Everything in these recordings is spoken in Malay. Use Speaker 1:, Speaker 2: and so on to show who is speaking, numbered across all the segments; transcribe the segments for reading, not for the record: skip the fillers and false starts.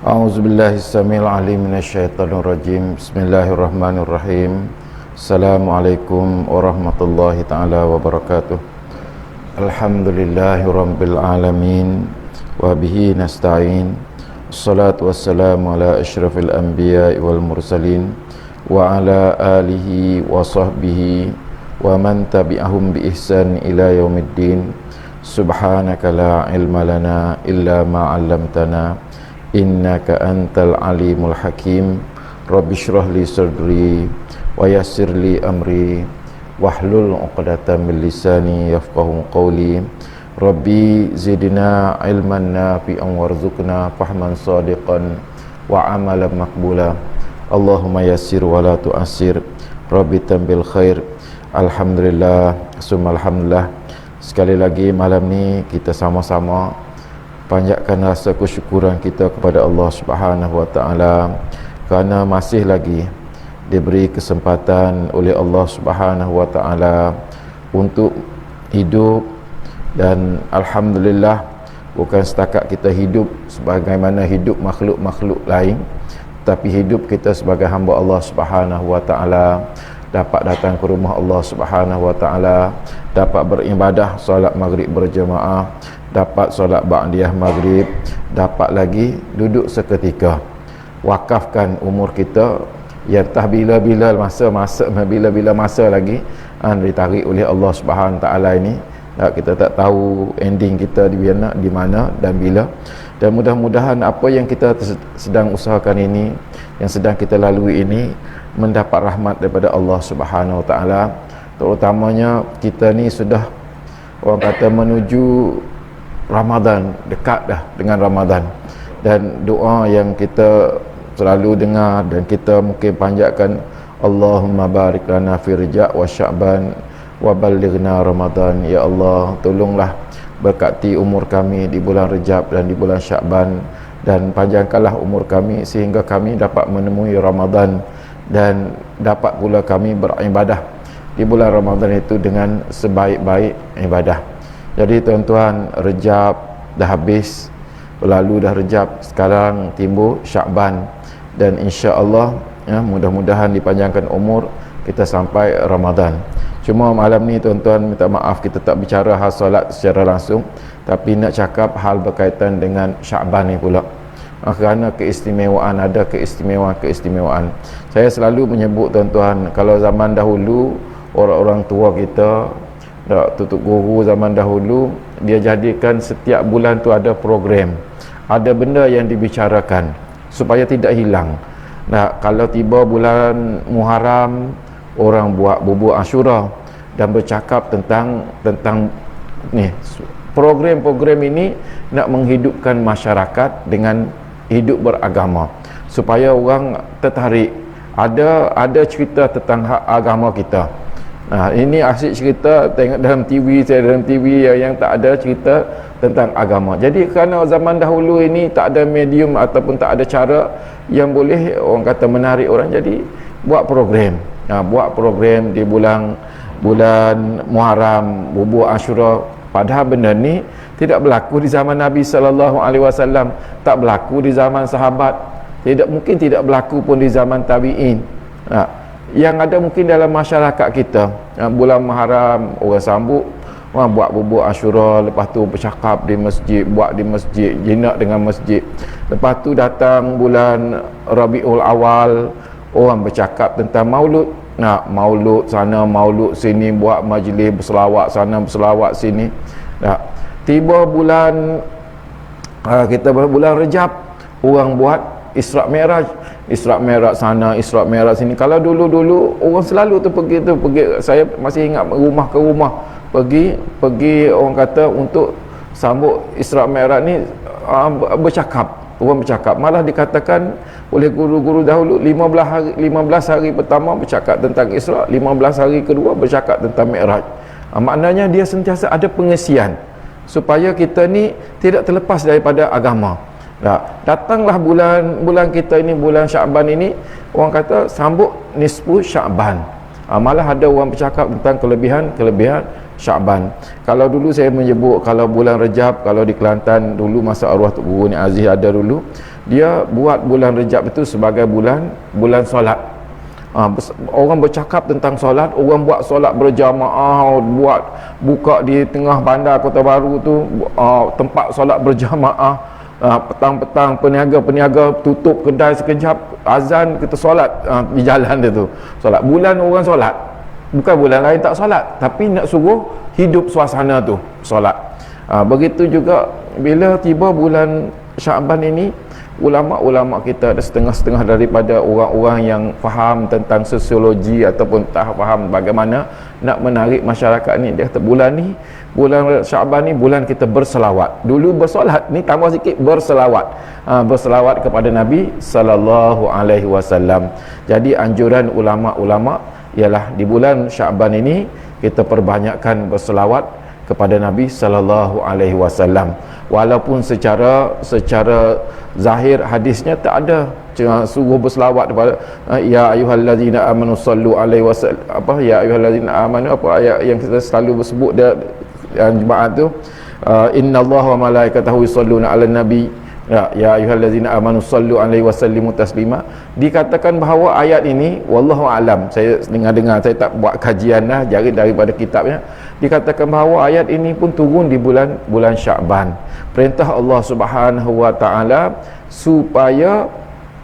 Speaker 1: A'udzubillahissamil-alim minasyaitonirrajim. Bismillahirrahmanirrahim. Assalamualaikum warahmatullahi ta'ala wabarakatuh. Alhamdulillahirabbil alamin wa bihi nasta'in. Wassalatu wassalamu ala asyrafil anbiya'i wal mursalin wa ala alihi wa sahbihi wa man tabi'ahum bi ihsan ila yaumiddin. Subhanaka la ilma lana illa ma 'allamtana innaka antal alimul hakim. Rabbi shrah li sadri wa yassir li amri wahlul 'uqdatam min lisani yafqahu qawli. Rabbi zidna ilman nafi'an warzuqna fahman shadiqan wa amalan maqbula. Allahumma yassir wa la tu'assir. Rabbi tambil khair. Alhamdulillah, summa alhamdulillah. Sekali lagi malam ni kita sama-sama panjatkan rasa kesyukuran kita kepada Allah Subhanahu wa taala kerana masih lagi diberi kesempatan oleh Allah Subhanahu wa taala untuk hidup, dan alhamdulillah bukan setakat kita hidup sebagaimana hidup makhluk-makhluk lain, tapi hidup kita sebagai hamba Allah Subhanahu wa taala dapat datang ke rumah Allah Subhanahu wa taala, dapat beribadah solat maghrib berjemaah, dapat solat ba'diyah maghrib, dapat lagi duduk seketika, wakafkan umur kita yang entah bila-bila masa lagi ditarik oleh Allah Subhanahu taala ini. Kita tak tahu ending kita di mana dan bila. Dan mudah-mudahan apa yang kita sedang usahakan ini, yang sedang kita lalui ini, mendapat rahmat daripada Allah Subhanahu taala. Terutamanya kita ni sudah, orang kata, menuju Ramadan, dekat dah dengan Ramadan, dan doa yang kita selalu dengar dan kita mungkin panjatkan, Allahumma barik lana fi Rajab wa Sya'ban wa ballighna Ramadan. Ya Allah, tolonglah berkati umur kami di bulan Rajab dan di bulan Sya'ban, dan panjangkanlah umur kami sehingga kami dapat menemui Ramadan dan dapat pula kami beribadah di bulan Ramadan itu dengan sebaik-baik ibadah. Jadi tuan-tuan, Rejab dah habis, berlalu dah Rejab, sekarang timbul Sya'ban, dan insya-Allah mudah-mudahan dipanjangkan umur kita sampai Ramadan. Cuma malam ni tuan-tuan, minta maaf kita tak bicara hal solat secara langsung, tapi nak cakap hal berkaitan dengan Sya'ban ni pula. Kerana keistimewaan, ada keistimewaan. Saya selalu menyebut tuan-tuan, kalau zaman dahulu orang-orang tua kita, tutup guru zaman dahulu, dia jadikan setiap bulan tu ada program, ada benda yang dibicarakan supaya tidak hilang. Kalau tiba bulan Muharram, orang buat bubur Ashura dan bercakap tentang ni, program-program ini nak menghidupkan masyarakat dengan hidup beragama supaya orang tertarik. Ada cerita tentang agama kita. Ini asyik cerita tengok dalam TV, yang tak ada cerita tentang agama. Jadi kerana zaman dahulu ini tak ada medium ataupun tak ada cara yang boleh, orang kata, menarik orang, jadi buat program di bulan Muharram, bubur Ashura. Padahal benda ni tidak berlaku di zaman Nabi sallallahu alaihi wasallam, tak berlaku di zaman sahabat, mungkin tidak berlaku pun di zaman tabi'in. Yang ada mungkin dalam masyarakat kita, bulan Muharram orang sambut, orang buat bubur Ashura, lepas tu bercakap di masjid, buat di masjid, jinak dengan masjid. Lepas tu datang bulan Rabiul Awal, orang bercakap tentang maulud. Maulud sana, maulud sini, buat majlis berselawat sana, berselawat sini. Tiba bulan bulan Rejab, orang buat Isra' Mi'raj sana, Isra' Mi'raj sini. Kalau dulu orang selalu tu pergi, saya masih ingat, rumah ke rumah pergi orang kata untuk sambut Isra' Mi'raj ni, orang bercakap. Malah dikatakan oleh guru-guru dahulu, 15 hari pertama bercakap tentang Isra', 15 hari kedua bercakap tentang Mi'raj. Maknanya dia sentiasa ada pengesian supaya kita ni tidak terlepas daripada agama. Datanglah bulan kita ini, bulan Sya'ban ini, orang kata sambut nisfu Sya'ban. Malah ada orang bercakap tentang kelebihan Syaban. Kalau dulu saya menyebut, kalau bulan Rejab, kalau di Kelantan dulu masa arwah Tok Guru ni Aziz ada dulu, dia buat bulan Rejab itu sebagai bulan solat. Orang bercakap tentang solat, orang buat solat berjamaah, buat buka di tengah bandar Kota Baru tu tempat solat berjamaah. Petang-petang peniaga tutup kedai sekejap, azan kita solat di jalan dia tu. Solat bulan orang solat. Bukan bulan lain tak solat, tapi nak suruh hidup suasana tu solat. Begitu juga bila tiba bulan Syaban ini, ulama-ulama kita ada setengah-setengah daripada orang-orang yang faham tentang sosiologi ataupun tak faham bagaimana nak menarik masyarakat ni. Dia kata bulan ni, bulan Syaban ni bulan kita berselawat. Dulu bersolat, ni tambah sikit berselawat. Berselawat kepada Nabi sallallahu alaihi wasallam. Jadi anjuran ulama-ulama ialah di bulan Syaban ini kita perbanyakkan berselawat kepada Nabi sallallahu alaihi wasallam. Walaupun secara zahir hadisnya tak ada suruh berselawat kepada ya ayyuhallazina amanu sallu alaihi wasallam, ya ayyuhallazina amanu, ayat yang kita selalu bersebut dia jemaat tu, innallaha wa malaikatahu yusalluna 'alan nabi, ya ayyuhallazina amanu sallu alaihi wasallimu taslima. Dikatakan bahawa ayat ini wallahu alam, saya dengar saya tak buat kajian lah daripada kitabnya, dikatakan bahawa ayat ini pun turun di bulan Syaban. Perintah Allah Subhanahu wa taala supaya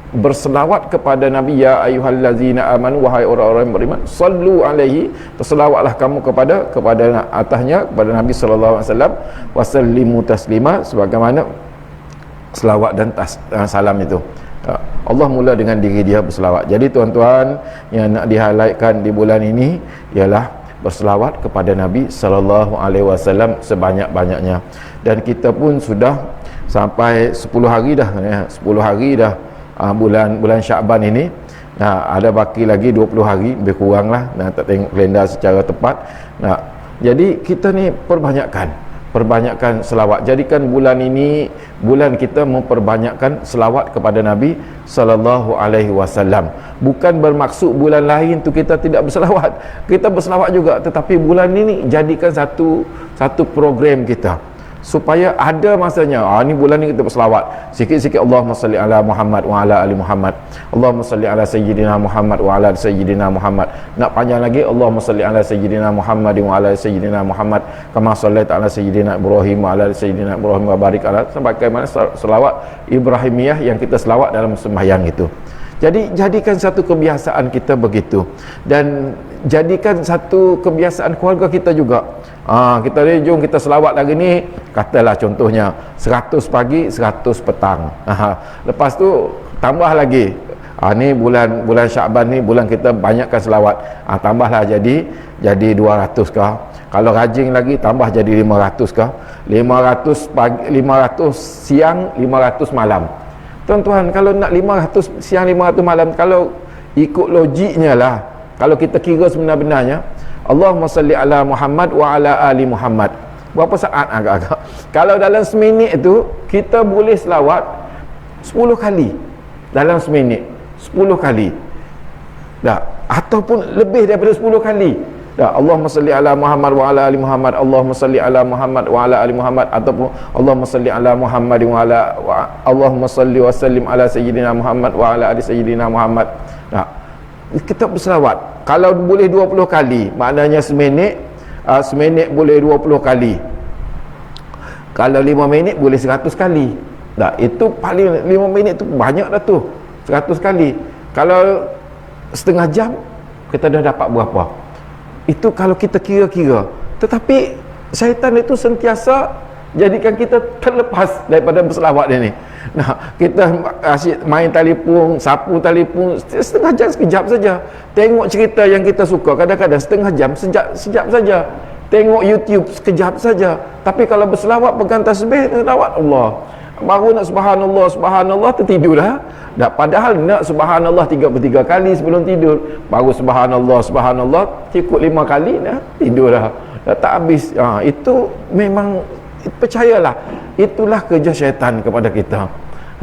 Speaker 1: berselawat kepada Nabi, ya ayyuhallazina amanu, wahai orang-orang yang beriman, sallu alaihi, berselawatlah kamu kepada atasnya, kepada Nabi sallallahu alaihi wasallam, wasallimu taslima, sebagaimana selawat dan salam itu. Allah mula dengan diri dia berselawat. Jadi tuan-tuan, yang nak di-highlightkan di bulan ini ialah berselawat kepada Nabi sallallahu alaihi wasallam sebanyak-banyaknya. Dan kita pun sudah sampai 10 hari dah, 10 hari dah bulan Syaban ini. Ada baki lagi 20 hari, lebih kurang lah, tak tengok kalender secara tepat. Jadi kita ni perbanyakkan selawat. Jadikan bulan ini bulan kita memperbanyakkan selawat kepada Nabi sallallahu alaihi wasallam. Bukan bermaksud bulan lain tu kita tidak berselawat. Kita berselawat juga, tetapi bulan ini jadikan satu program kita supaya ada masanya. Ni bulan ni kita berselawat sikit-sikit, Allahumma salli ala Muhammad wa ala ali Muhammad, Allahumma salli ala sayyidina Muhammad wa ala ali sayyidina Muhammad. Nak panjang lagi, Allahumma salli ala sayyidina Muhammad wa ala ali sayyidina Muhammad kama sallaita ala sayyidina Ibrahim wa ala ali sayyidina Ibrahim wa barik ala, sebagaimana selawat Ibrahimiyah yang kita selawat dalam sembahyang itu. Jadi jadikan satu kebiasaan kita begitu, dan jadikan satu kebiasaan keluarga kita juga. Kita ni jom kita selawat lagi ni, katalah contohnya 100 pagi 100 petang. Lepas tu tambah lagi, ni bulan Syaban ni bulan kita banyakkan selawat, tambahlah jadi 200 kah. Kalau rajin lagi tambah jadi 500 kah. 500 pagi, 500 siang, 500 malam. Tuan-tuan, kalau nak 500 siang 500 malam, kalau ikut logiknya lah, kalau kita kira sebenar-benarnya, Allahumma salli ala Muhammad wa ala ali Muhammad, berapa saat agak-agak? Kalau dalam seminit itu kita boleh selawat 10 kali dalam seminit, 10 kali dah, ataupun lebih daripada 10 kali dah. Allahumma salli ala Muhammad wa ala ali Muhammad, Allahumma salli ala Muhammad wa ala ali Muhammad, ataupun Allahumma salli ala Muhammad Allahumma salli wa sallim ala sayyidina Muhammad wa ala ali sayyidina Muhammad. Kita berselawat kalau boleh 20 kali, maknanya seminit boleh 20 kali. Kalau 5 minit boleh 100 kali. Itu paling 5 minit tu banyak dah tu, 100 kali. Kalau setengah jam kita dah dapat berapa? Itu kalau kita kira-kira. Tetapi syaitan itu sentiasa jadikan kita terlepas daripada berselawat ini. Kita asyik main telefon, sapu telefon setengah jam, sekejap saja. Tengok cerita yang kita suka, kadang-kadang setengah jam, sekejap saja. Tengok YouTube sekejap saja. Tapi kalau berselawat, pegang tasbih, selawat Allah, baru nak subhanallah tertidurlah. Padahal nak subhanallah 33 kali sebelum tidur, baru subhanallah cukup 5 kali dah tidur dah tak habis. Itu memang, percayalah, itulah kerja syaitan kepada kita.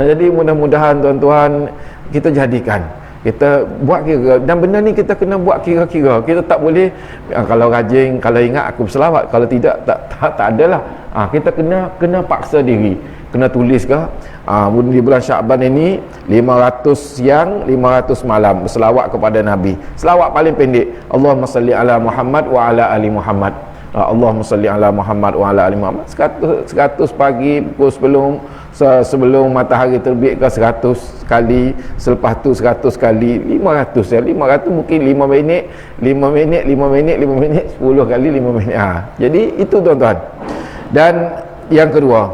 Speaker 1: Jadi mudah-mudahan tuan-tuan kita jadikan Kita buat kira, dan benda ni kita kena buat kira-kira. Kita tak boleh kalau rajin, kalau ingat aku berselawat, kalau tidak tak adalah. Kita kena paksa diri, kena tulis ke di bulan Syaban ini 500 siang 500 malam berselawat kepada Nabi. Selawat paling pendek, Allahumma salli ala Muhammad wa ala ali Muhammad. Allahumma salli ala Muhammad wa ala ali Muhammad. 100 pagi pukul sebelum matahari terbit ke 100 kali, selepas tu 100 kali, 500 ya. 500 mungkin 5 minit 10 kali 5 minit. Jadi itu tuan-tuan. Dan yang kedua,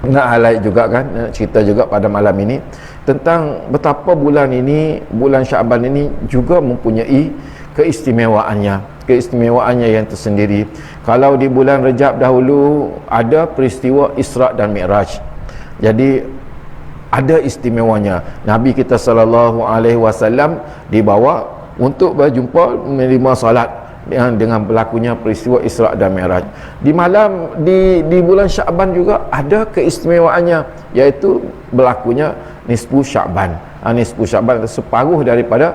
Speaker 1: nak highlight juga kan, nak cerita juga pada malam ini tentang betapa bulan ini, bulan Syaban ini juga mempunyai keistimewaannya yang tersendiri. Kalau di bulan Rejab dahulu ada peristiwa Isra dan Mi'raj, jadi ada istimewanya. Nabi kita sallallahu alaihi wasallam dibawa untuk berjumpa menerima solat dengan berlakunya peristiwa Isra dan Mi'raj. Di malam di bulan Syaban juga ada keistimewaannya, iaitu berlakunya nisfu Syaban. Nisfu Syaban, separuh daripada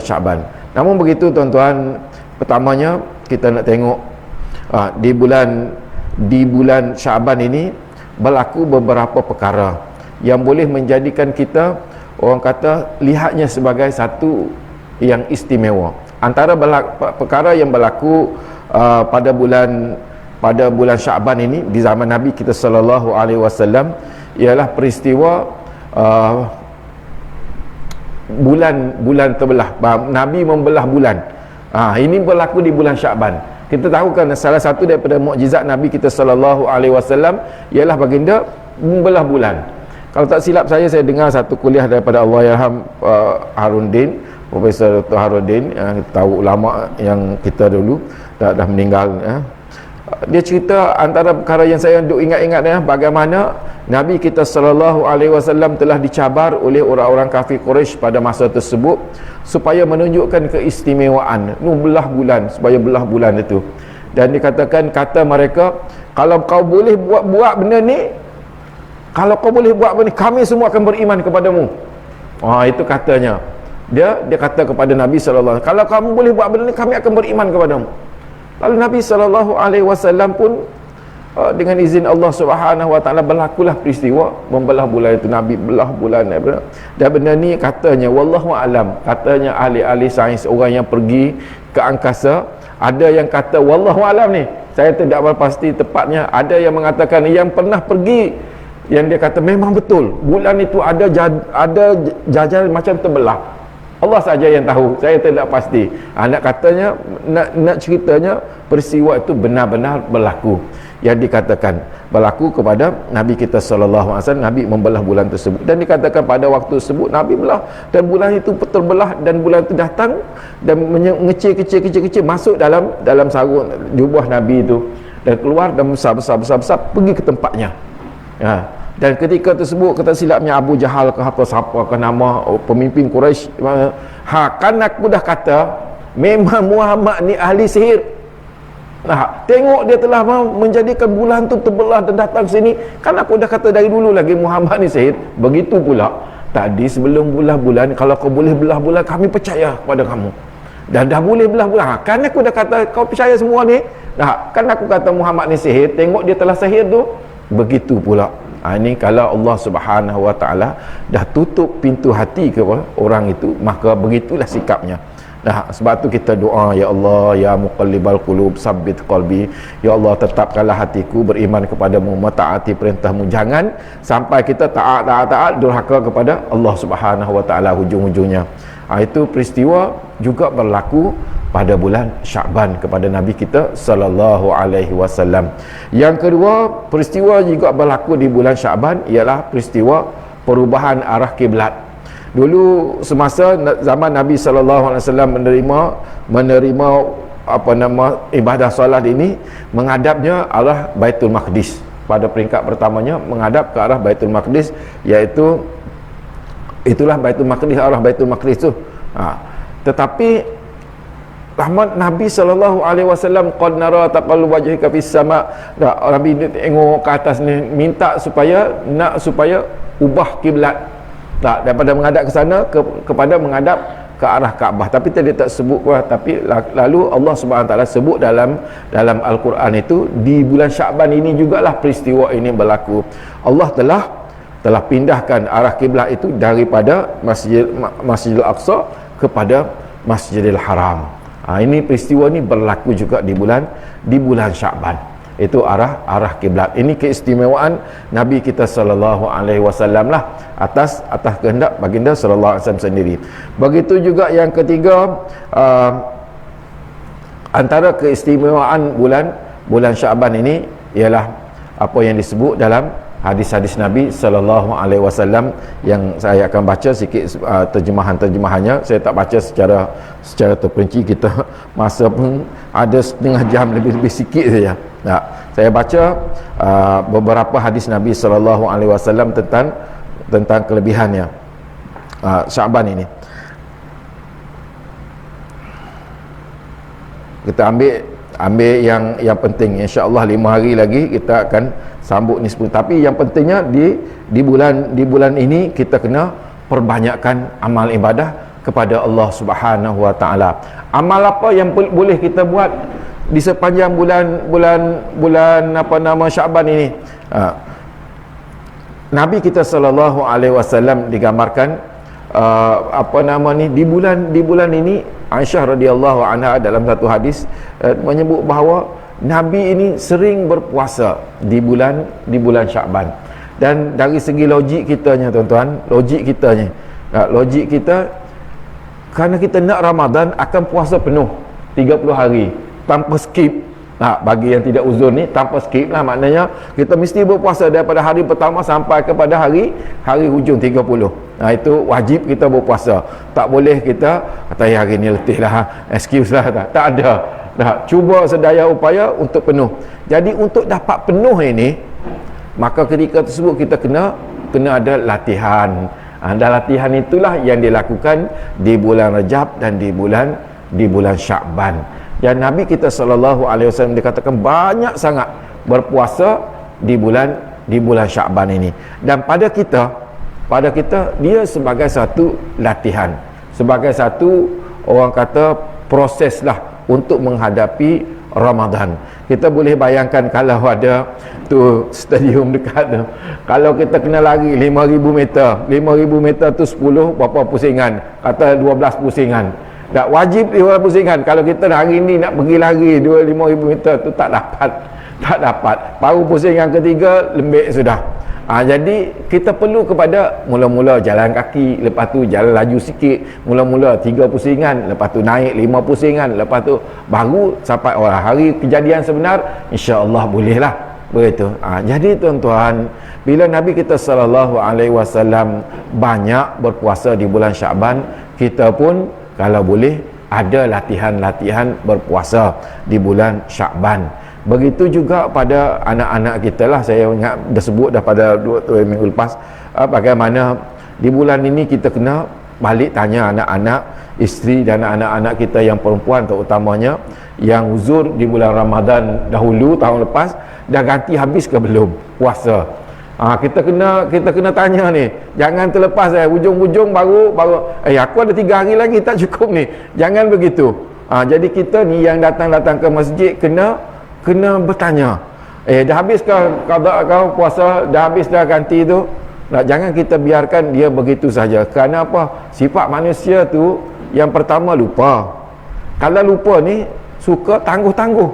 Speaker 1: Syaban. Namun begitu tuan-tuan, pertamanya kita nak tengok di bulan Syaban ini berlaku beberapa perkara yang boleh menjadikan kita, orang kata, lihatnya sebagai satu yang istimewa. Antara perkara yang berlaku pada bulan Syaban ini di zaman Nabi kita sallallahu alaihi wasallam ialah peristiwa bulan terbelah. Nabi membelah bulan. Ini berlaku di bulan Syaban. Kita tahu kan salah satu daripada mukjizat Nabi kita sallallahu alaihi wasallam ialah baginda membelah bulan. Kalau tak silap saya dengar satu kuliah daripada Allahyarham Haruddin, Profesor Dr. Haruddin, yang tahu ulama yang kita dulu dah meninggal. Dia cerita antara perkara yang saya duk ingat-ingat bagaimana Nabi kita sallallahu alaihi wasallam telah dicabar oleh orang-orang kafir Quraisy pada masa tersebut supaya menunjukkan keistimewaan belah bulan, supaya belah bulan itu. Dan dikatakan, kata mereka, kalau kau boleh buat benda ni, kami semua akan beriman kepadamu. Itu katanya. Dia kata kepada Nabi sallallahu alaihi wasallam, kalau kamu boleh buat benda ni, kami akan beriman kepadamu. Lalu Nabi sallallahu alaihi wasallam pun dengan izin Allah Subhanahu wa taala berlakulah peristiwa membelah bulan itu. Nabi belah bulan dan benda ni katanya, wallahu alam, katanya ahli-ahli sains, orang yang pergi ke angkasa, ada yang kata wallahu alam ni, saya tidak pasti tepatnya, ada yang mengatakan yang pernah pergi, yang dia kata memang betul bulan itu ada jajal macam terbelah. Allah saja yang tahu, saya tidak pasti. Nak katanya, nak ceritanya peristiwa itu benar-benar berlaku, yang dikatakan berlaku kepada Nabi kita sallallahu alaihi wasallam. Nabi membelah bulan tersebut, dan dikatakan pada waktu tersebut Nabi belah, dan bulan itu terbelah, dan bulan itu datang dan mengecil masuk dalam sarung jubah Nabi itu, dan keluar dan besar pergi ke tempatnya. Dan ketika tersebut, kata silapnya Abu Jahal ke siapa ke nama pemimpin Quraisy, kan aku dah kata memang Muhammad ni ahli sihir. Tengok dia telah menjadikan bulan tu terbelah dan datang sini. Kan aku dah kata dari dulu lagi Muhammad ni sihir. Begitu pula tadi sebelum belah bulan, kalau kau boleh belah bulan, kami percaya kepada kamu. Dan dah boleh belah bulan, kan aku dah kata kau percaya semua ni. Kan aku kata Muhammad ni sihir, tengok dia telah sihir tu. Begitu pula. Ini kalau Allah Subhanahu wa taala dah tutup pintu hati ke orang itu, maka begitulah sikapnya. Sebab tu kita doa, ya Allah, ya muqallibal qulub, sabbit qalbi. Ya Allah, tetapkanlah hatiku beriman kepadamu, mentaati perintahmu. Jangan sampai kita taat durhaka kepada Allah Subhanahu wa taala hujung-hujungnya. Itu peristiwa juga berlaku pada bulan Syaban kepada Nabi kita sallallahu alaihi wasallam. Yang kedua, peristiwa juga berlaku di bulan Syaban ialah peristiwa perubahan arah kiblat. Dulu semasa zaman Nabi sallallahu alaihi wasallam menerima ibadah solat ini, menghadapnya arah Baitul Maqdis. Pada peringkat pertamanya menghadap ke arah Baitul Maqdis, iaitu itulah Baitul Maqdis, arah Baitul Maqdis tu. Tetapi rahmat Nabi sallallahu alaihi wasallam, qad nara taqallub wajhika fis sama. Nabi tengok ke atas ni, minta supaya ubah kiblat. Tak, daripada menghadap ke sana kepada menghadap ke arah Kaabah. Tapi tadi tak sebut tapi lalu Allah Subhanahu Wa Taala sebut dalam Al-Quran itu di bulan Syaban ini jugalah peristiwa ini berlaku. Allah telah pindahkan arah kiblat itu daripada Masjidil Aqsa kepada Masjidil Haram. Ini peristiwa ini berlaku juga di bulan Syaban. Itu arah kiblat. Ini keistimewaan Nabi kita sallallahu alaihi wasallam lah atas kehendak baginda sallallahu alaihi wasallam sendiri. Begitu juga yang ketiga, antara keistimewaan bulan Syaban ini ialah apa yang disebut dalam hadis-hadis Nabi sallallahu alaihi wasallam yang saya akan baca sikit terjemahannya. Saya tak baca secara terperinci, kita masa pun ada setengah jam lebih sikit saja. Saya baca beberapa hadis Nabi sallallahu alaihi wasallam tentang kelebihannya Syaban ini. Kita ambil yang penting. Insya-Allah 5 hari lagi kita akan sambut ni 10. Tapi yang pentingnya di bulan ini kita kena perbanyakkan amal ibadah kepada Allah Subhanahu Wa Taala. Amal apa yang boleh kita buat di sepanjang bulan Syaban ini? Nabi kita sallallahu alaihi wasallam digambarkan di bulan ini, Aisyah radhiyallahu anha dalam satu hadis menyebut bahawa Nabi ini sering berpuasa di bulan Syaban. Dan dari segi logik kitanya tuan-tuan, logik kita kerana kita nak Ramadan akan puasa penuh 30 hari tanpa skip. Bagi yang tidak uzur ni tanpa skip lah, maknanya kita mesti berpuasa daripada hari pertama sampai kepada hari hujung 30. Itu wajib kita berpuasa. Tak boleh kita kata hari ni letih lah, excuse lah, tak ada. Cuba sedaya upaya untuk penuh. Jadi untuk dapat penuh ini, maka ketika tersebut kita kena ada latihan. Dan latihan itulah yang dilakukan di bulan Rajab dan di bulan Sya'ban. Dan Nabi kita sallallahu alaihi wasallam dikatakan banyak sangat berpuasa di bulan Sya'ban ini. Dan pada kita dia sebagai satu latihan, sebagai satu orang kata proses lah untuk menghadapi Ramadan. Kita boleh bayangkan kalau ada tu stadium dekat tu, kalau kita kena lari 5,000 meter tu 10 berapa pusingan, kata 12 pusingan, tak wajib 12 pusingan. Kalau kita hari ni nak pergi lari 5,000 meter tu tak dapat, baru pusing yang ketiga lembik sudah. Jadi kita perlu kepada mula-mula jalan kaki, lepas tu jalan laju sikit, mula-mula 3 pusingan, lepas tu naik 5 pusingan, lepas tu baru sampai hari kejadian sebenar, insya-Allah bolehlah begitu. Jadi tuan-tuan, bila Nabi kita sallallahu alaihi wasallam banyak berpuasa di bulan Syaban, kita pun kalau boleh ada latihan-latihan berpuasa di bulan Syaban. Begitu juga pada anak-anak kita lah. Saya ingat dah sebut dah pada 2 minggu lepas, bagaimana di bulan ini kita kena balik tanya anak-anak, isteri dan anak-anak kita yang perempuan terutamanya, yang uzur di bulan Ramadan dahulu tahun lepas, dah ganti habis ke belum puasa. Kita kena tanya ni, jangan terlepas hujung-hujung baru aku ada 3 hari lagi tak cukup ni, jangan begitu. Jadi kita ni yang datang ke masjid kena bertanya, dah habis qada kau puasa, dah habis dah ganti tu? Jangan kita biarkan dia begitu saja. Kerana apa? Sifat manusia tu yang pertama lupa. Kalau lupa ni suka tangguh-tangguh.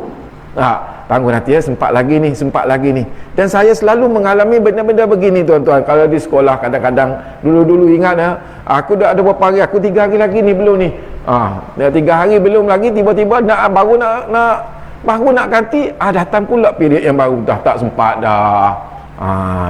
Speaker 1: Tangguh nanti sempat lagi ni. Dan saya selalu mengalami benda-benda begini tuan-tuan. Kalau di sekolah kadang-kadang dulu ingat aku dah ada berapa hari, aku 3 hari lagi ni belum ni. 3 hari belum lagi, tiba-tiba baru nak ganti, datang pula period yang baru, dah tak sempat dah.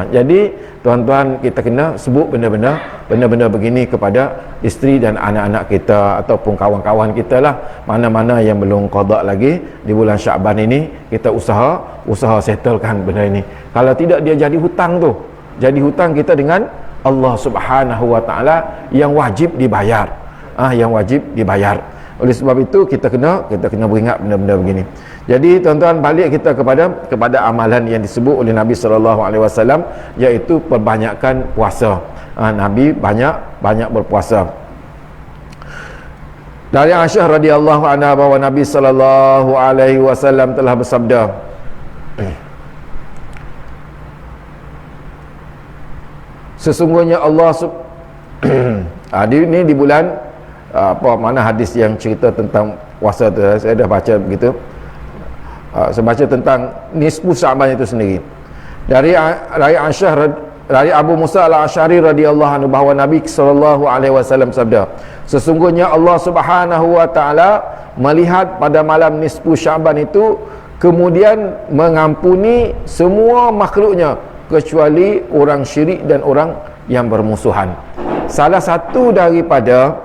Speaker 1: Jadi tuan-tuan, kita kena sebut benda-benda begini kepada isteri dan anak-anak kita ataupun kawan-kawan kita lah, mana-mana yang belum qada lagi di bulan Syaban ini, kita usaha settlekan benda ini. Kalau tidak, dia jadi hutang kita dengan Allah Subhanahu Wa Taala yang wajib dibayar. Oleh sebab itu kita kena beringat benda-benda begini. Jadi tuan-tuan, balik kita kepada amalan yang disebut oleh Nabi sallallahu alaihi wasallam, iaitu perbanyakkan puasa. Nabi banyak berpuasa. Dari Aisyah radhiyallahu anha bahawa Nabi sallallahu alaihi wasallam telah bersabda, sesungguhnya Allah ini di bulan mana hadis yang cerita tentang puasa tu, saya dah baca begitu. Saya baca tentang nisfu Syaban itu sendiri. Dari Aisyah, dari Abu Musa al-Asy'ari radhiyallahu anhu bahawa Nabi sallallahu alaihi wasallam sabda, sesungguhnya Allah Subhanahu wa taala melihat pada malam nisfu Syaban itu, kemudian mengampuni semua makhluknya kecuali orang syirik dan orang yang bermusuhan. Salah satu daripada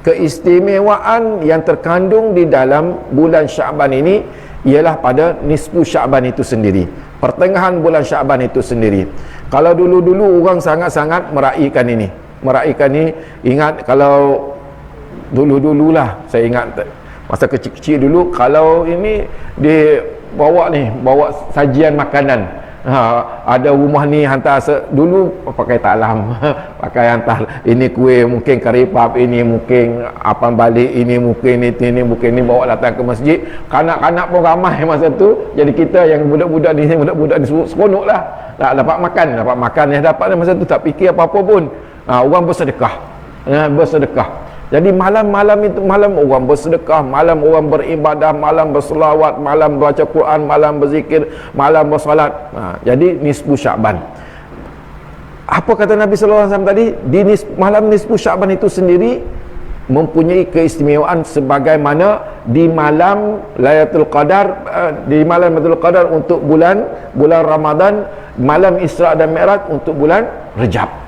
Speaker 1: keistimewaan yang terkandung di dalam bulan Syaban ini ialah pada nisfu Syaban itu sendiri, pertengahan bulan Syaban itu sendiri. Kalau dulu-dulu orang sangat-sangat meraihkan ini, ingat kalau dulu-dululah, saya ingat masa kecil-kecil dulu, kalau ini bawa sajian makanan, ada rumah ni hantar dulu pakai taklam pakai hantar ini kuih, mungkin karipap, ini mungkin apam balik, ini mungkin ini bawa datang ke masjid. Kanak-kanak pun ramai masa tu, jadi kita yang budak-budak ni seronok lah, tak dapat makan yang dapat masa tu, tak fikir apa-apa pun. Orang bersedekah, jadi malam-malam itu malam orang bersedekah, malam orang beribadah, malam berselawat, malam baca Quran, malam berzikir, malam bersolat. Jadi nisfu Syaban. Apa kata Nabi sallallahu alaihi wasallam tadi? Di malam nisfu Syaban itu sendiri mempunyai keistimewaan sebagaimana di malam Lailatul Qadar, di malam Lailatul Qadar untuk bulan Ramadan, malam Isra dan Mi'raj untuk bulan Rejab.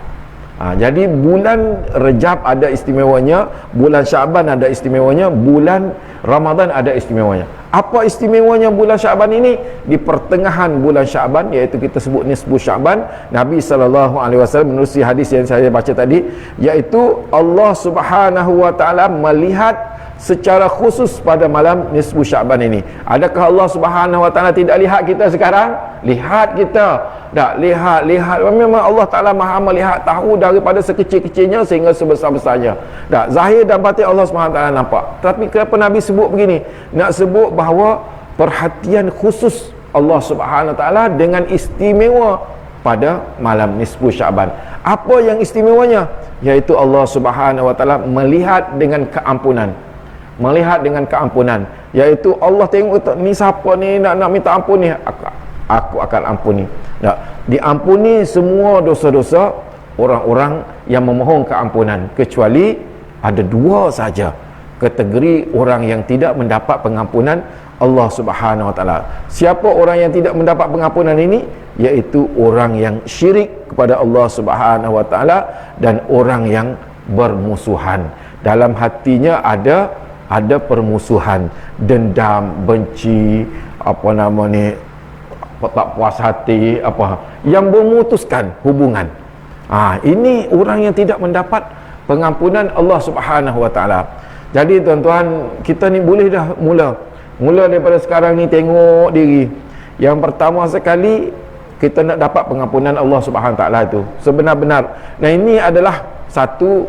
Speaker 1: Jadi bulan Rejab ada istimewanya, bulan Syaban ada istimewanya, bulan Ramadan ada istimewanya. Apa istimewanya bulan Syaban ini? Di pertengahan bulan Syaban, iaitu kita sebut nisfu Syaban, Nabi sallallahu alaihi wasallam menerusi hadis yang saya baca tadi, iaitu Allah Subhanahu wa taala melihat secara khusus pada malam nisfu Syaban ini. Adakah Allah Subhanahu wa taala tidak lihat kita sekarang? Lihat kita. Tak lihat. Memang Allah Taala Maha melihat, tahu daripada sekecil-kecilnya sehingga sebesar-besarnya. Tak, zahir dan batin Allah Subhanahu wa taala nampak. Tapi kenapa Nabi sebut begini? Nak sebut bahawa perhatian khusus Allah Subhanahu wa taala dengan istimewa pada malam nisfu Syaban. Apa yang istimewanya? Iaitu Allah Subhanahu wa taala melihat dengan keampunan. Iaitu Allah tengok, ni siapa ni nak minta ampun ni, aku akan ampuni. Diampuni semua dosa-dosa orang-orang yang memohon keampunan, kecuali ada dua saja kategori orang yang tidak mendapat pengampunan Allah Subhanahu wa taala. Siapa orang yang tidak mendapat pengampunan ini? Iaitu orang yang syirik kepada Allah Subhanahu wa taala dan orang yang bermusuhan. Dalam hatinya ada permusuhan, dendam, benci, tak puas hati, yang memutuskan hubungan. Ini orang yang tidak mendapat pengampunan Allah Subhanahu wa taala. Jadi tuan-tuan, kita ni boleh dah mula daripada sekarang ni tengok diri. Yang pertama sekali, kita nak dapat pengampunan Allah Subhanahu wa taala itu sebenar-benar. Nah, ini adalah satu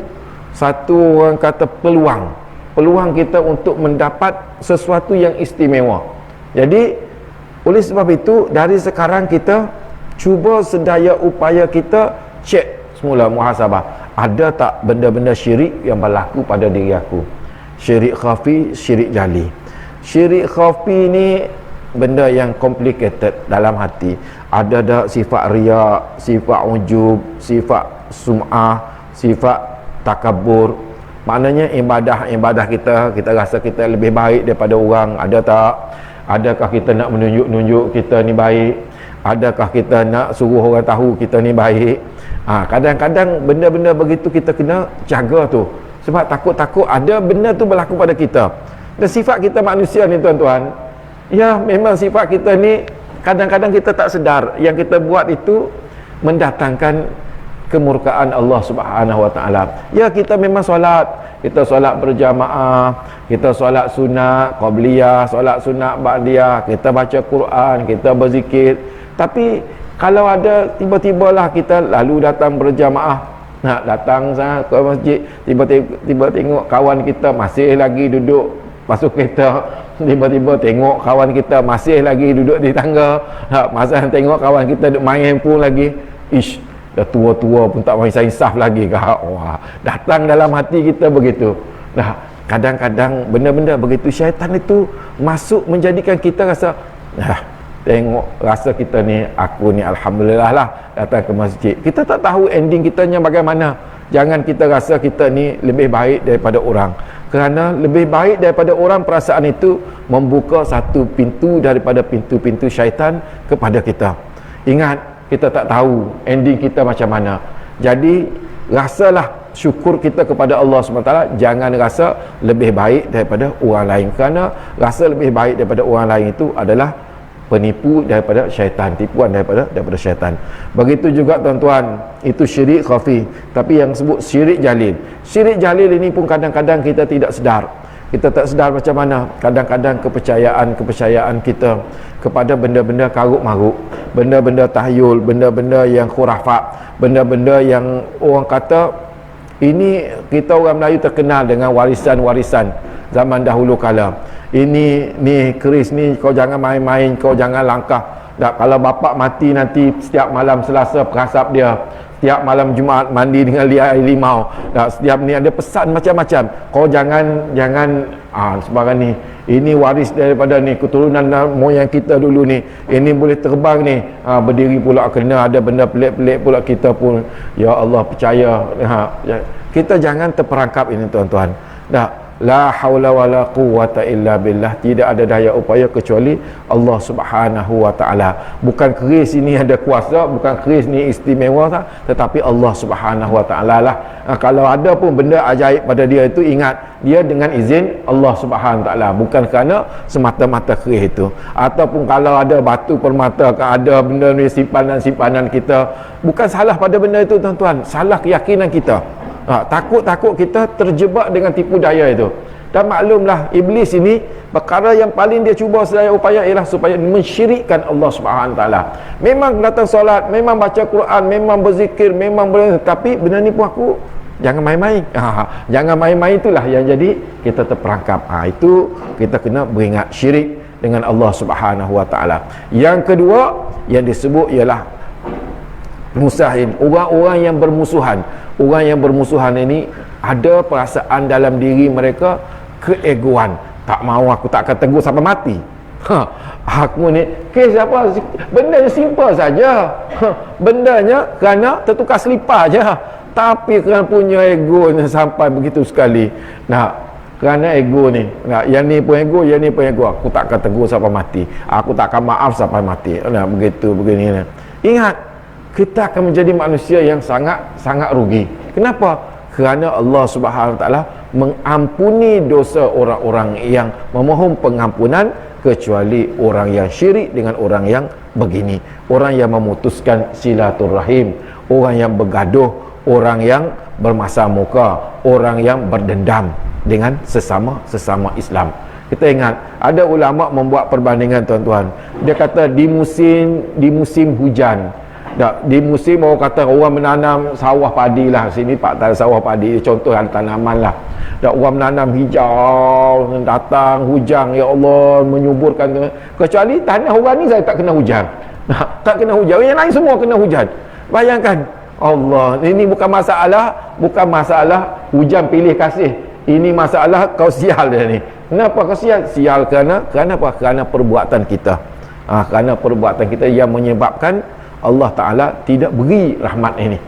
Speaker 1: orang kata peluang kita untuk mendapat sesuatu yang istimewa. Jadi oleh sebab itu, dari sekarang kita cuba sedaya upaya kita cek semula, muhasabah. Ada tak benda-benda syirik yang berlaku pada diri aku? Syirik khafi, syirik jali. Syirik khafi ni benda yang complicated dalam hati. Ada dah sifat riya, sifat ujub, sifat sum'ah, sifat takabur. Maknanya ibadah kita rasa kita lebih baik daripada orang. Ada tak? Adakah kita nak menunjuk kita ni baik? Adakah kita nak suruh orang tahu kita ni baik? Kadang-kadang benda-benda begitu kita kena jaga tu, sebab takut-takut ada benda tu berlaku pada kita. Dan sifat kita manusia ni tuan-tuan, ya memang sifat kita ni kadang-kadang kita tak sedar yang kita buat itu mendatangkan kemurkaan Allah Subhanahu wa taala. Ya, kita memang kita solat berjamaah, kita solat sunat qabliyah, solat sunat ba'diyah, kita baca Quran, kita berzikir. Tapi kalau ada tiba-tibalah kita lalu datang berjamaah, Nak datang sana ke masjid, tiba-tiba tengok kawan kita masih lagi duduk masuk kereta, tiba-tiba tengok kawan kita masih lagi duduk di tangga, masa tengok kawan kita duduk main handphone lagi. Ish, dah tua-tua pun tak main insaf lagi ke. Wah, datang dalam hati kita begitu. Nah, kadang-kadang benda-benda begitu syaitan itu masuk menjadikan kita rasa, tengok rasa kita ni, aku ni alhamdulillah lah datang ke masjid. Kita tak tahu ending kitanya bagaimana. Jangan kita rasa kita ni lebih baik daripada orang, kerana lebih baik daripada orang, perasaan itu membuka satu pintu daripada pintu-pintu syaitan kepada kita. Ingat, kita tak tahu ending kita macam mana. Jadi rasalah syukur kita kepada Allah SWT. Jangan rasa lebih baik daripada orang lain, kerana rasa lebih baik daripada orang lain itu adalah penipu daripada syaitan, tipuan daripada syaitan. Begitu juga tuan-tuan, itu syirik khafi. Tapi yang sebut syirik jalil, syirik jalil ini pun kadang-kadang kita tidak sedar. Kita tak sedar macam mana kadang-kadang kepercayaan kita kepada benda-benda karuk-maruk, benda-benda tahyul, benda-benda yang khurafat, benda-benda yang orang kata ini, kita orang Melayu terkenal dengan warisan-warisan zaman dahulu kala. Ini ni keris ni, kau jangan main-main, kau jangan langkah. Tak, kalau bapak mati nanti setiap malam Selasa perasap dia, setiap malam Jumaat mandi dengan air limau. Tak, setiap ni ada pesan macam-macam. Kau jangan sebarang ni. Ini waris daripada ni keturunan moyang kita dulu ni. Ini boleh terbang ni. Berdiri pula kena ada benda pelik-pelik pula, kita pun ya Allah percaya. Kita jangan terperangkap ini tuan-tuan. Tak, la haula wala quwwata illa billah. Tidak ada daya upaya kecuali Allah Subhanahu wa taala. Bukan keris ini ada kuasa, bukan keris ni istimewa tak, tetapi Allah Subhanahu wa taala lah. Kalau ada pun benda ajaib pada dia itu, ingat dia dengan izin Allah Subhanahu wa taala, bukan kerana semata-mata keris itu. Ataupun kalau ada batu permata, ada benda ni simpanan kita, bukan salah pada benda itu tuan-tuan, salah keyakinan kita. Takut kita terjebak dengan tipu daya itu. Dan maklumlah, iblis ini perkara yang paling dia cuba sedaya upaya ialah supaya mensyirikkan Allah Subhanahu taala. Memang datang solat, memang baca Quran, memang berzikir, memang tapi benda ni pun aku jangan main-main. Jangan main-main, itulah yang jadi kita terperangkap. Itu kita kena beringat syirik dengan Allah Subhanahu wa taala. Yang kedua yang disebut ialah musahin, orang-orang yang bermusuhan. Orang yang bermusuhan ini ada perasaan dalam diri mereka keegoan. Tak mahu, aku tak akan tegur sampai mati. Aku ni kes apa, bendanya simple saja. Bendanya kerana tertukar selipar je, tapi kerana punya ego ni sampai begitu sekali. Nah, kerana ego ni, nah, yang ni pun ego, yang ni pun ego. Aku tak akan tegur sampai mati, aku tak akan maaf sampai mati. Nah, begitu begini. Ingat, kita akan menjadi manusia yang sangat rugi. Kenapa? Kerana Allah Subhanahu wa taala mengampuni dosa orang-orang yang memohon pengampunan, kecuali orang yang syirik dengan orang yang begini, orang yang memutuskan silaturahim, orang yang bergaduh, orang yang bermasa muka, orang yang berdendam dengan sesama Islam. Kita ingat, ada ulama membuat perbandingan tuan-tuan. Dia kata di musim hujan, di musim orang kata orang menanam sawah padi lah, sini Pak tak ada sawah padi, contoh ada tanaman lah. Orang menanam hijau, datang hujan, ya Allah menyuburkan. Kecuali tanah orang ni saya tak kena hujan. Tak kena hujan, yang lain semua kena hujan. Bayangkan, Allah, ini bukan masalah hujan pilih kasih. Ini masalah kau sial dia ni. Kenapa kau sial? Sial kerana apa? Kerana perbuatan kita. Kerana perbuatan kita yang menyebabkan Allah Ta'ala tidak beri rahmat ini.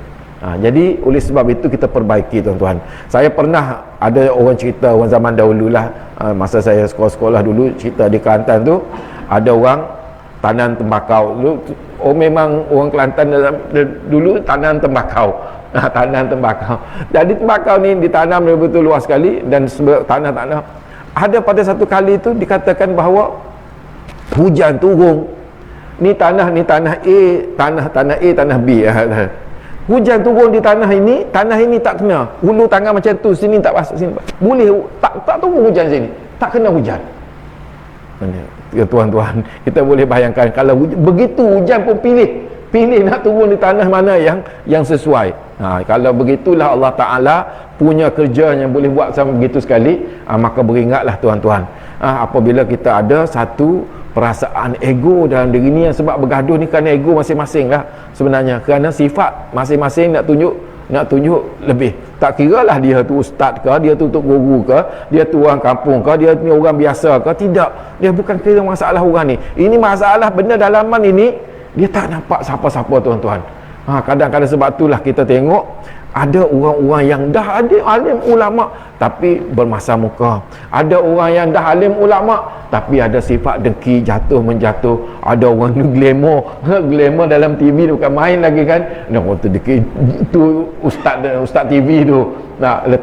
Speaker 1: Jadi oleh sebab itu kita perbaiki tuan-tuan. Saya pernah ada orang cerita, orang zaman dahulu lah, masa saya sekolah-sekolah dulu, cerita di Kelantan tu ada orang tanam tembakau. Memang orang Kelantan dulu tanam tembakau. Tanam tembakau. Jadi tembakau ni ditanam betul luas sekali, dan tanah-tanah ada pada satu kali tu dikatakan bahawa hujan turun. Ni tanah A, tanah A, tanah B. Hujan turun di tanah ini tak kena. Hulu tangan macam tu, sini tak basah, sini boleh tak turun hujan sini, tak kena hujan. Tuan-tuan, kita boleh bayangkan kalau begitu hujan pun pilih. pilih nak turun di tanah mana yang sesuai. Kalau begitulah Allah Ta'ala punya kerja yang boleh buat sama begitu sekali, maka beringatlah tuan-tuan, apabila kita ada satu perasaan ego dalam diri ni, yang sebab bergaduh ni kerana ego masing-masing lah sebenarnya, kerana sifat masing-masing nak tunjuk lebih. Tak kira lah dia tu ustaz ke, dia tu guru ke, dia tu orang kampung ke, dia ni orang biasa ke, tidak. Dia bukan kira masalah orang ni. Ini masalah benda dalaman ini, dia tak nampak siapa-siapa tuan-tuan. Kadang-kadang sebab itulah kita tengok ada orang-orang yang dah ada alim ulama tapi bermasa muka. Ada orang yang dah alim ulama tapi ada sifat dengki, jatuh menjatuh. Ada orang tu glamour dalam TV tu, bukan main lagi kan. Nak tu dengki tu ustaz TV tu.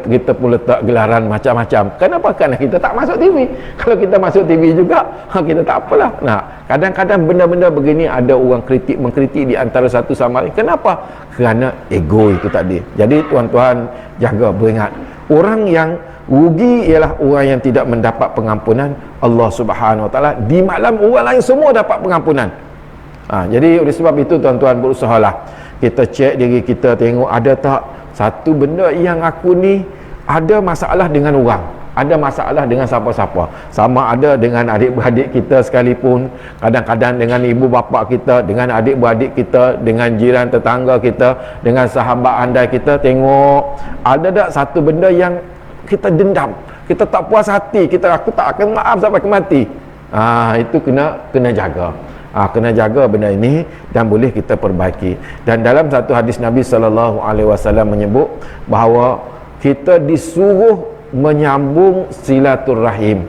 Speaker 1: Kita pun letak gelaran macam-macam. Kenapa? Kerana kita tak masuk TV. Kalau kita masuk TV juga, kita tak apalah. Kadang-kadang benda-benda begini ada orang mengkritik di antara satu sama lain. Kenapa? Kerana ego itu tadi. Jadi tuan-tuan jaga, beringat, orang yang rugi ialah orang yang tidak mendapat pengampunan Allah Subhanahu Wa Taala di malam orang lain semua dapat pengampunan. Jadi oleh sebab itu tuan-tuan, berusahalah kita cek diri kita, tengok ada tak satu benda yang aku ni ada masalah dengan orang, ada masalah dengan siapa-siapa, sama ada dengan adik-beradik kita sekalipun, kadang-kadang dengan ibu bapa kita, dengan adik-beradik kita, dengan jiran tetangga kita, dengan sahabat andai kita. Tengok ada tak satu benda yang kita dendam, kita tak puas hati, aku tak akan maaf sampai ke mati. Itu kena jaga. Kena jaga benda ini dan boleh kita perbaiki. Dan dalam satu hadis Nabi SAW menyebut bahawa kita disuruh menyambung silaturahim.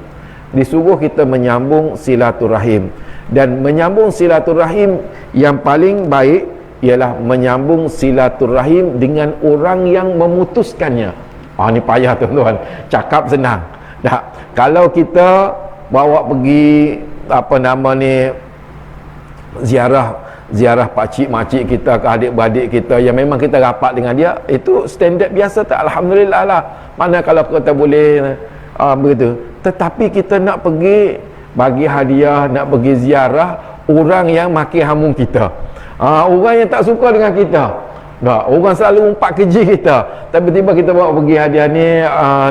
Speaker 1: Disuruh kita menyambung silaturahim. Dan menyambung silaturahim yang paling baik ialah menyambung silaturahim dengan orang yang memutuskannya. Ni payah tuan-tuan, cakap senang. Kalau kita bawa pergi ziarah pakcik makcik kita ke adik-beradik kita yang memang kita rapat dengan dia, itu standard biasa tak, alhamdulillah lah. Mana kalau kita boleh begitu. Tetapi kita nak pergi bagi hadiah, nak pergi ziarah orang yang maki hamun kita, orang yang tak suka dengan kita, orang selalu umpat keji kita. Tiba-tiba kita bawa pergi hadiah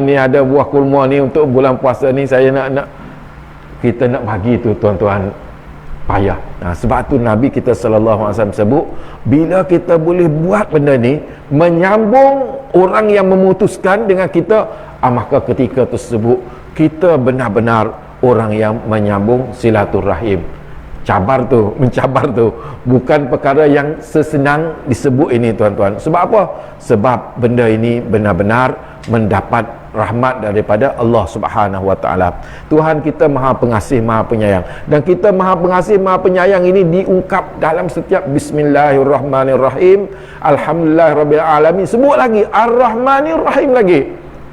Speaker 1: ni ada buah kurma ni untuk bulan puasa ni, saya nak kita nak bagi tu tuan-tuan, payah. Sebab tu Nabi kita SAW sebut, bila kita boleh buat benda ni, menyambung orang yang memutuskan dengan kita, maka ketika tersebut kita benar-benar orang yang menyambung silaturahim. Mencabar tu bukan perkara yang sesenang disebut ini tuan-tuan. Sebab apa? Sebab benda ini benar-benar mendapat rahmat daripada Allah Subhanahu Wa Taala. Tuhan kita Maha Pengasih, Maha Penyayang, dan kita Maha Pengasih, Maha Penyayang ini diungkap dalam setiap Bismillahirrahmanirrahim, Alhamdulillahirabbil alamin, sebut lagi Ar-Rahmanir-Rahim lagi.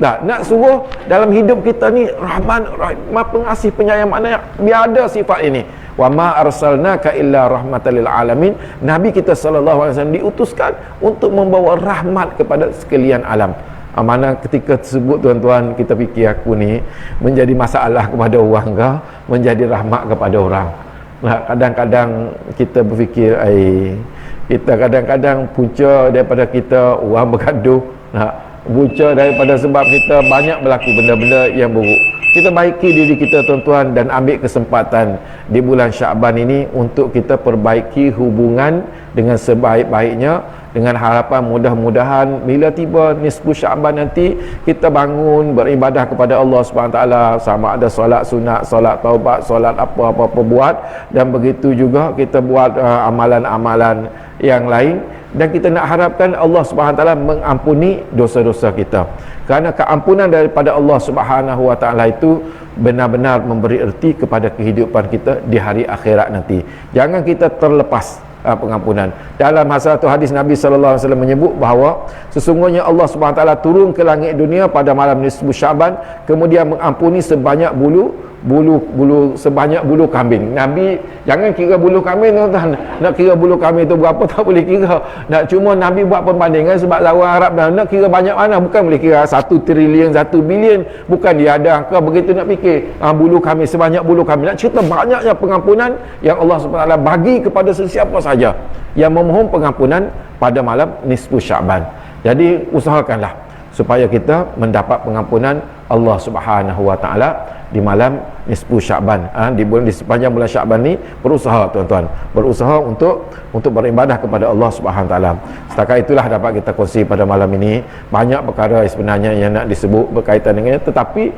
Speaker 1: Nak suruh dalam hidup kita ni Rahman Rahim, Maha Pengasih Penyayang, maknanya biar ada sifat ini. Wa ma arsalnaka illa rahmatan lil alamin. Nabi kita sallallahu alaihi wasallam diutuskan untuk membawa rahmat kepada sekalian alam. Mana ketika tersebut tuan-tuan, kita fikir aku ni menjadi masalah kepada orang ke, menjadi rahmat kepada orang. Kadang-kadang kita berfikir kita kadang-kadang punca daripada kita orang bergaduh, punca daripada sebab kita banyak berlaku benda-benda yang buruk. Kita baiki diri kita tuan-tuan dan ambil kesempatan di bulan Syaban ini untuk kita perbaiki hubungan dengan sebaik-baiknya, dengan harapan mudah-mudahan bila tiba nisfu Syaban nanti kita bangun beribadah kepada Allah SWT, sama ada solat sunat, solat taubat, solat apa-apa buat, dan begitu juga kita buat amalan-amalan yang lain, dan kita nak harapkan Allah SWT mengampuni dosa-dosa kita. Kerana keampunan daripada Allah Subhanahu Wa Taala itu benar-benar memberi erti kepada kehidupan kita di hari akhirat nanti. Jangan kita terlepas pengampunan. Dalam satu hadis Nabi sallallahu alaihi wasallam menyebut bahawa sesungguhnya Allah Subhanahu Wa Taala turun ke langit dunia pada malam nisfu Syaban, kemudian mengampuni sebanyak bulu bulu sebanyak bulu kambing. Nabi jangan kira bulu kambing tuan-tuan. Nak kira bulu kambing tu berapa tak boleh kira. Nak cuma Nabi buat perbandingan sebab lawan Arab dah nak kira banyak mana, bukan boleh kira 1 trilion 1 bilion, bukan dia ada angka begitu nak fikir bulu kambing sebanyak bulu kambing. Nak cerita banyaknya pengampunan yang Allah SWT bagi kepada sesiapa saja yang memohon pengampunan pada malam nisfu Syaban. Jadi usahakanlah supaya kita mendapat pengampunan Allah Subhanahu Wa Taala di malam nisfu Syaban. Di sepanjang bulan Syaban ni berusaha tuan-tuan, berusaha untuk beribadah kepada Allah Subhanahu Wa Taala. Setakat itulah dapat kita kongsi pada malam ini. Banyak perkara sebenarnya yang nak disebut berkaitan dengannya, tetapi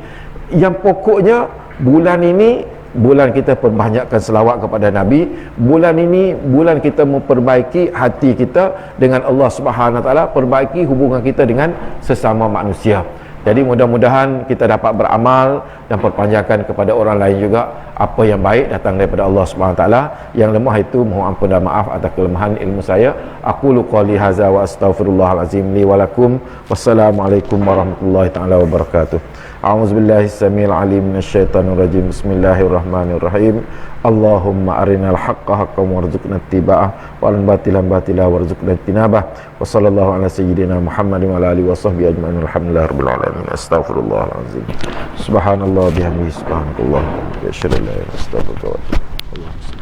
Speaker 1: yang pokoknya bulan ini bulan kita perbanyakkan selawat kepada Nabi. Bulan ini bulan kita memperbaiki hati kita dengan Allah Subhanahu Wa Taala, perbaiki hubungan kita dengan sesama manusia. Jadi mudah-mudahan kita dapat beramal dan perpanjangkan kepada orang lain juga apa yang baik datang daripada Allah Subhanahu Wa Taala. Yang lemah itu mohon ampun dan maaf atas kelemahan ilmu saya. Aqulu qouli hadza wa astaghfirullahalazim li wa lakum. Wassalamualaikum warahmatullahi taala wabarakatuh. A'udzubillahi samil alim minasyaitonir rajim. Bismillahirrahmanirrahim. Allahumma arinal haqqa haqqan warzuqna ittiba'ah wa arinal batila batila warzuqna ijtinabah. Wa sallallahu ala sayyidina Muhammadin wa ala alihi wa sahbihi ajma'in. Alhamdulillahirabbil alamin. Astaghfirullahalazim. Subhanallah bihamdihi subhanallah. Wa asyhadu an la ilaha illa anta astaghfiruka wa atubu ilaik.